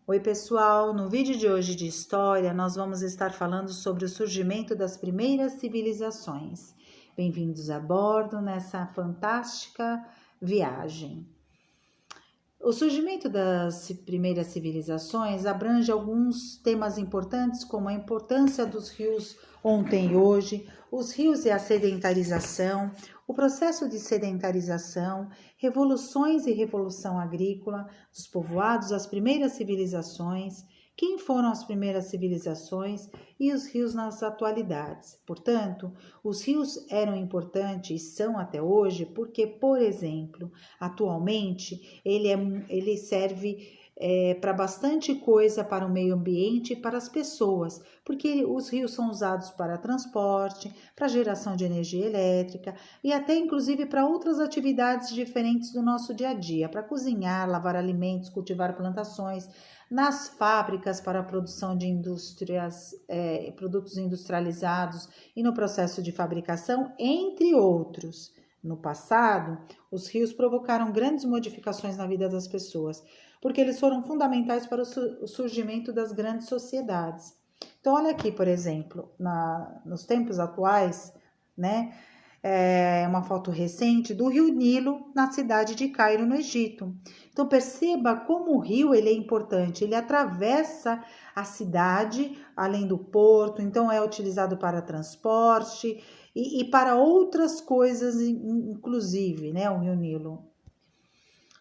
Oi pessoal, no vídeo de hoje de história nós vamos estar falando sobre o surgimento das primeiras civilizações. Bem-vindos a bordo nessa fantástica viagem. O surgimento das primeiras civilizações abrange alguns temas importantes, como a importância dos rios ontem e hoje, os rios e a sedentarização, o processo de sedentarização, revoluções e revolução agrícola, dos povoados às primeiras civilizações, quem foram as primeiras civilizações e os rios nas atualidades. Portanto, os rios eram importantes e são até hoje porque, por exemplo, atualmente ele serve para bastante coisa para o meio ambiente e para as pessoas, porque os rios são usados para transporte, para geração de energia elétrica e até inclusive para outras atividades diferentes do nosso dia a dia, para cozinhar, lavar alimentos, cultivar plantações, nas fábricas para a produção de produtos industrializados e no processo de fabricação, entre outros. No passado, os rios provocaram grandes modificações na vida das pessoas, porque eles foram fundamentais para o surgimento das grandes sociedades. Então, olha aqui, por exemplo, nos tempos atuais, né? É uma foto recente do rio Nilo na cidade de Cairo, no Egito. Então perceba como o rio ele é importante, ele atravessa a cidade, além do porto, então é utilizado para transporte e para outras coisas, inclusive, né, o rio Nilo.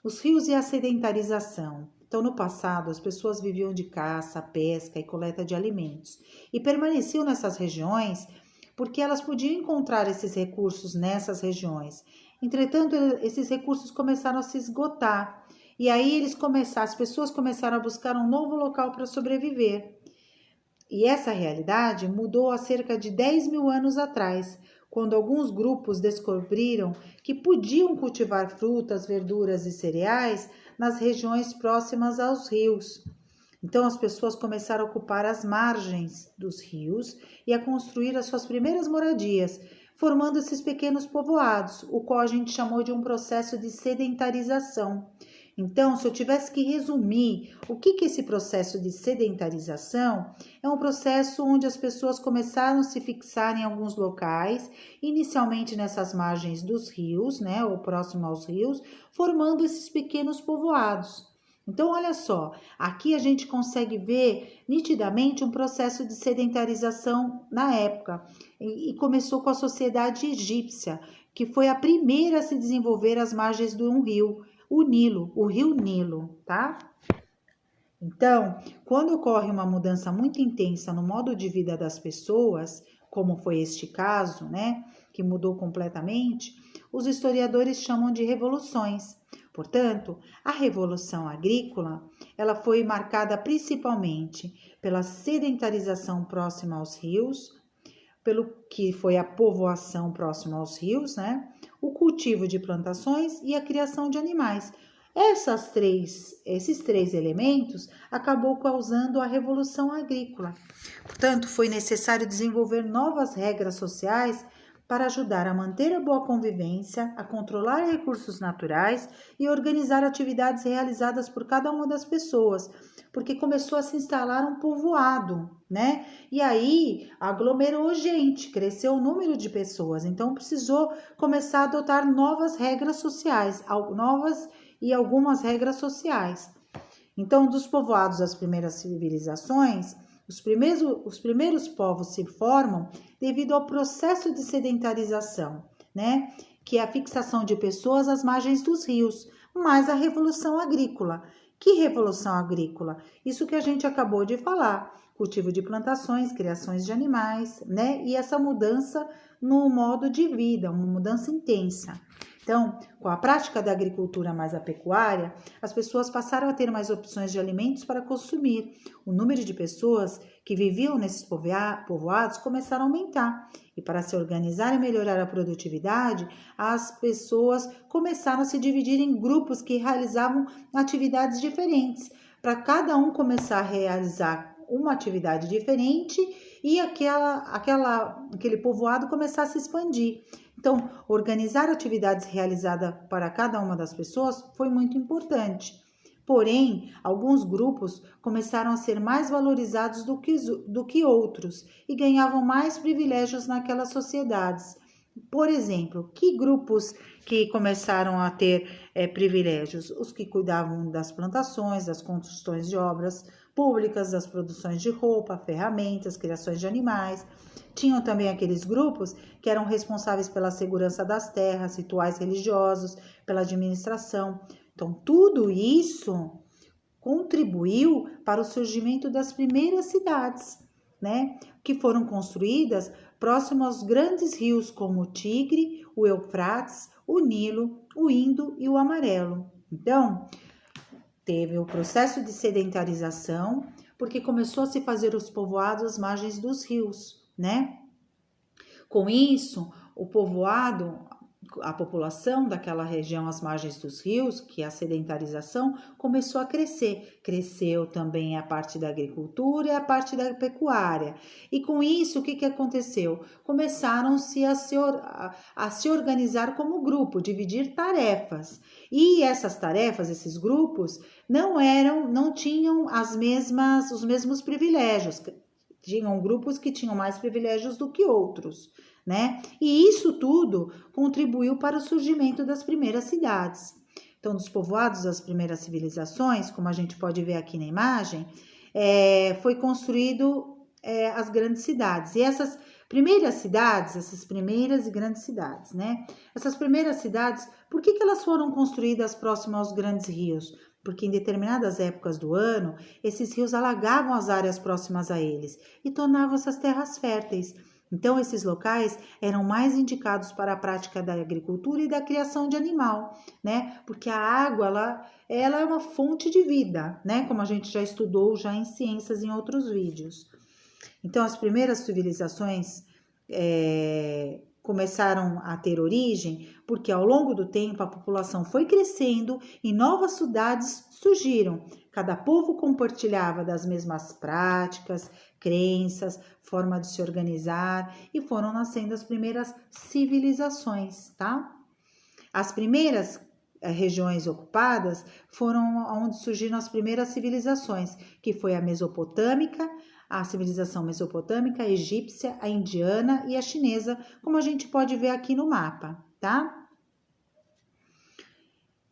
Os rios e a sedentarização. Então, no passado, as pessoas viviam de caça, pesca e coleta de alimentos e permaneciam nessas regiões porque elas podiam encontrar esses recursos nessas regiões. Entretanto, esses recursos começaram a se esgotar e aí as pessoas começaram a buscar um novo local para sobreviver. E essa realidade mudou há cerca de 10 mil anos atrás, quando alguns grupos descobriram que podiam cultivar frutas, verduras e cereais nas regiões próximas aos rios. Então as pessoas começaram a ocupar as margens dos rios e a construir as suas primeiras moradias, formando esses pequenos povoados, o qual a gente chamou de um processo de sedentarização. Então, se eu tivesse que resumir o que é esse processo de sedentarização, é um processo onde as pessoas começaram a se fixar em alguns locais, inicialmente nessas margens dos rios, né, ou próximo aos rios, formando esses pequenos povoados. Então, olha só, aqui a gente consegue ver nitidamente um processo de sedentarização na época e começou com a sociedade egípcia, que foi a primeira a se desenvolver às margens de um rio, o rio Nilo, tá? Então, quando ocorre uma mudança muito intensa no modo de vida das pessoas, como foi este caso, né, que mudou completamente, os historiadores chamam de revoluções. Portanto, a revolução agrícola, ela foi marcada principalmente pela sedentarização próxima aos rios, pelo que foi a povoação próxima aos rios, né? O cultivo de plantações e a criação de animais. Esses três elementos acabou causando a revolução agrícola. Portanto, foi necessário desenvolver novas regras sociais para ajudar a manter a boa convivência, a controlar recursos naturais e organizar atividades realizadas por cada uma das pessoas, porque começou a se instalar um povoado, né? E aí aglomerou gente, cresceu o número de pessoas, então precisou começar a adotar novas regras sociais, algumas regras sociais. Então, dos povoados das primeiras civilizações, os primeiros povos se formam devido ao processo de sedentarização, né? Que é a fixação de pessoas às margens dos rios, mais a revolução agrícola. Que revolução agrícola? Isso que a gente acabou de falar, cultivo de plantações, criações de animais, né? E essa mudança no modo de vida, uma mudança intensa. Então, com a prática da agricultura mais a pecuária, as pessoas passaram a ter mais opções de alimentos para consumir. O número de pessoas que viviam nesses povoados começaram a aumentar. E para se organizar e melhorar a produtividade, as pessoas começaram a se dividir em grupos que realizavam atividades diferentes, para cada um começar a realizar uma atividade diferente e aquele povoado começar a se expandir. Então, organizar atividades realizadas para cada uma das pessoas foi muito importante. Porém, alguns grupos começaram a ser mais valorizados do que outros e ganhavam mais privilégios naquelas sociedades. Por exemplo, que grupos que começaram a ter privilégios? Os que cuidavam das plantações, das construções de obras públicas, das produções de roupa, ferramentas, criações de animais. Tinham também aqueles grupos que eram responsáveis pela segurança das terras, rituais religiosos, pela administração. Então, tudo isso contribuiu para o surgimento das primeiras cidades, né? Que foram construídas próximo aos grandes rios como o Tigre, o Eufrates, o Nilo, o Indo e o Amarelo. Então, teve o processo de sedentarização, porque começou a se fazer os povoados às margens dos rios, né? Com isso, o povoado, a população daquela região às margens dos rios, que é a sedentarização, começou a crescer. Cresceu também a parte da agricultura e a parte da pecuária. E com isso, o que aconteceu? Começaram-se a se organizar como grupo, dividir tarefas. E essas tarefas, esses grupos, não tinham os mesmos privilégios. Tinham grupos que tinham mais privilégios do que outros, né? E isso tudo contribuiu para o surgimento das primeiras cidades. Então, dos povoados das primeiras civilizações, como a gente pode ver aqui na imagem, foi construído as grandes cidades. E essas primeiras e grandes cidades, né? Essas primeiras cidades, por que elas foram construídas próximas aos grandes rios? Porque em determinadas épocas do ano, esses rios alagavam as áreas próximas a eles e tornavam essas terras férteis. Então, esses locais eram mais indicados para a prática da agricultura e da criação de animal, né? Porque a água, ela é uma fonte de vida, né? Como a gente já estudou já em ciências em outros vídeos. Então, as primeiras civilizações começaram a ter origem porque ao longo do tempo a população foi crescendo e novas cidades surgiram. Cada povo compartilhava das mesmas práticas, crenças, forma de se organizar e foram nascendo as primeiras civilizações, tá? As primeiras regiões ocupadas foram onde surgiram as primeiras civilizações, que foi a mesopotâmica, a civilização mesopotâmica, a egípcia, a indiana e a chinesa, como a gente pode ver aqui no mapa, tá?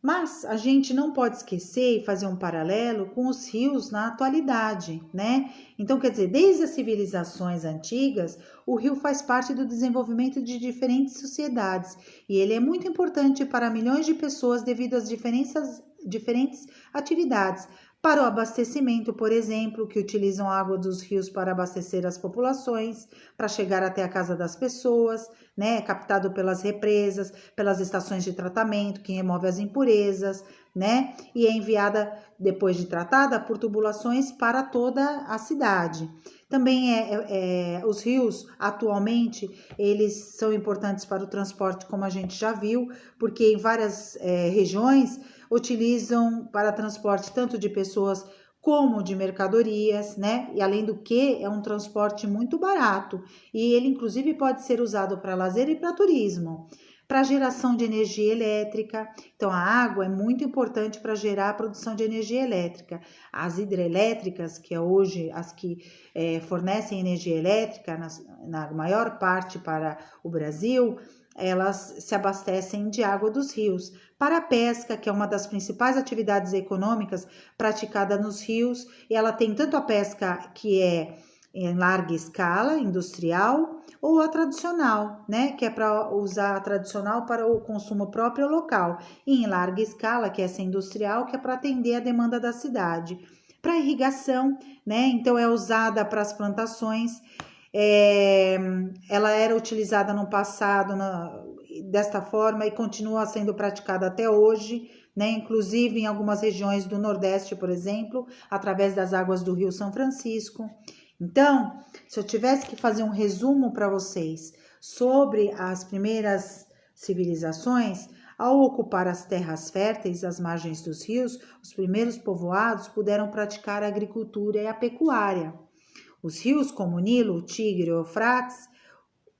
Mas a gente não pode esquecer e fazer um paralelo com os rios na atualidade, né? Então, quer dizer, desde as civilizações antigas, o rio faz parte do desenvolvimento de diferentes sociedades e ele é muito importante para milhões de pessoas devido às diferentes atividades. Para o abastecimento, por exemplo, que utilizam a água dos rios para abastecer as populações, para chegar até a casa das pessoas, né? Captado pelas represas, pelas estações de tratamento, que remove as impurezas, né? E é enviada, depois de tratada, por tubulações para toda a cidade. Também os rios, atualmente, eles são importantes para o transporte, como a gente já viu, porque em várias regiões utilizam para transporte tanto de pessoas como de mercadorias, né? E além do que, é um transporte muito barato e ele inclusive pode ser usado para lazer e para turismo, para geração de energia elétrica. Então a água é muito importante para gerar a produção de energia elétrica. As hidrelétricas, que é hoje as que fornecem energia elétrica na maior parte para o Brasil, elas se abastecem de água dos rios. Para a pesca, que é uma das principais atividades econômicas praticada nos rios, e ela tem tanto a pesca que é em larga escala, industrial, ou a tradicional, né, que é para usar a tradicional para o consumo próprio local, e em larga escala, que é essa industrial, que é para atender a demanda da cidade. Para irrigação, né, então é usada para as plantações. Ela era utilizada no passado desta forma e continua sendo praticada até hoje, né? Inclusive em algumas regiões do Nordeste, por exemplo, através das águas do Rio São Francisco. Então, se eu tivesse que fazer um resumo para vocês sobre as primeiras civilizações, ao ocupar as terras férteis às margens dos rios, os primeiros povoados puderam praticar a agricultura e a pecuária. Os rios como o Nilo, o Tigre e o Eufrates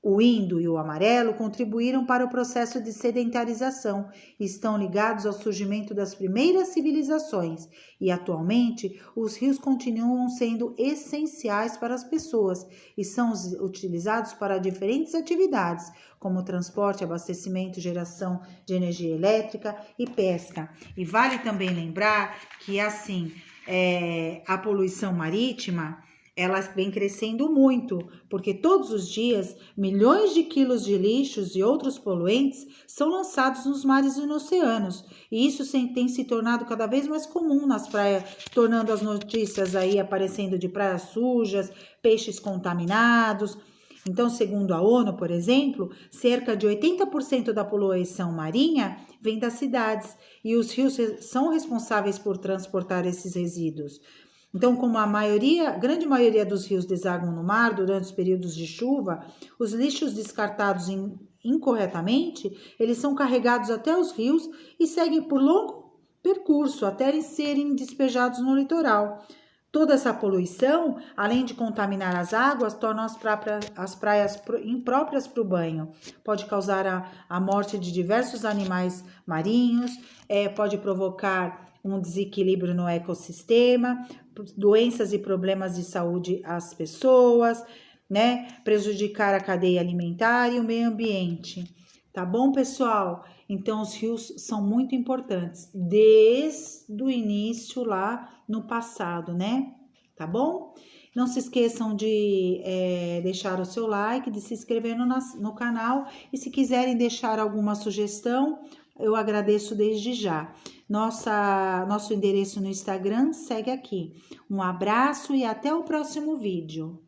O Indo e o amarelo contribuíram para o processo de sedentarização e estão ligados ao surgimento das primeiras civilizações. E atualmente, os rios continuam sendo essenciais para as pessoas e são utilizados para diferentes atividades, como transporte, abastecimento, geração de energia elétrica e pesca. E vale também lembrar que, assim, a poluição marítima, ela vem crescendo muito, porque todos os dias milhões de quilos de lixos e outros poluentes são lançados nos mares e nos oceanos. E isso tem se tornado cada vez mais comum nas praias, tornando as notícias aí aparecendo de praias sujas, peixes contaminados. Então, segundo a ONU, por exemplo, cerca de 80% da poluição marinha vem das cidades e os rios são responsáveis por transportar esses resíduos. Então, como a grande maioria dos rios desaguam no mar durante os períodos de chuva, os lixos descartados incorretamente, eles são carregados até os rios e seguem por longo percurso até serem despejados no litoral. Toda essa poluição, além de contaminar as águas, torna as praias impróprias para o banho. Pode causar a morte de diversos animais marinhos, pode provocar um desequilíbrio no ecossistema, doenças e problemas de saúde às pessoas, né? Prejudicar a cadeia alimentar e o meio ambiente. Tá bom, pessoal? Então, os rios são muito importantes desde o início lá no passado, né? Tá bom? Não se esqueçam de deixar o seu like, de se inscrever no canal e se quiserem deixar alguma sugestão, eu agradeço desde já. Nosso endereço no Instagram segue aqui. Um abraço e até o próximo vídeo.